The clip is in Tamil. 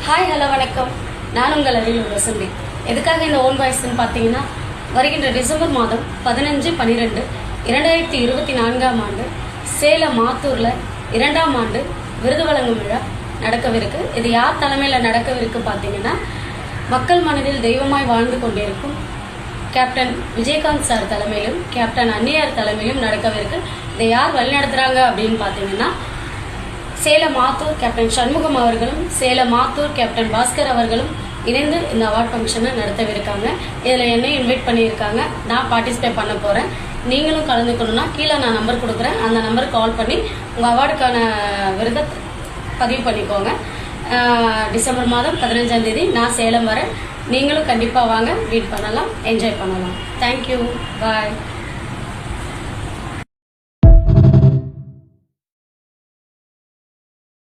ஹாய் ஹலோ வணக்கம். நான் உங்கள் அருகில் வசந்தி. எதுக்காக இந்த ஓன் வாய்ஸ்ன்னு பார்த்தீங்கன்னா, வருகின்ற டிசம்பர் மாதம் 15-12-2024 ஆண்டு சேலம் மாத்தூரில் 2ஆம் ஆண்டு விருது வழங்கும் விழா நடக்கவிருக்கு. இது யார் தலைமையில் நடக்கவிருக்கு பார்த்தீங்கன்னா, மக்கள் மனதில் தெய்வமாய் வாழ்ந்து கொண்டிருக்கும் கேப்டன் விஜயகாந்த் சார் தலைமையிலும் கேப்டன் அன்னியார் தலைமையிலும் நடக்கவிருக்கு. இதை யார் வழிநடத்துகிறாங்க அப்படின்னு பார்த்தீங்கன்னா, சேலம் மாத்தூர் கேப்டன் சண்முகம் அவர்களும் சேலம் மாத்தூர் கேப்டன் பாஸ்கர் அவர்களும் இணைந்து இந்த அவார்ட் ஃபங்க்ஷனை நடத்தவிருக்காங்க. இதில் என்னையும் இன்வைட் பண்ணியிருக்காங்க. நான் பார்ட்டிசிபேட் பண்ண போகிறேன். நீங்களும் கலந்துக்கணும்னா கீழே நான் நம்பர் கொடுக்குறேன். அந்த நம்பருக்கு கால் பண்ணி உங்கள் அவார்டுக்கான விருதை பதிவு பண்ணிக்கோங்க. டிசம்பர் மாதம் 15ஆம் தேதி நான் சேலம் வரேன். நீங்களும் கண்டிப்பாக வாங்க, மீட் பண்ணலாம், என்ஜாய் பண்ணலாம். தேங்க்யூ, பாய்.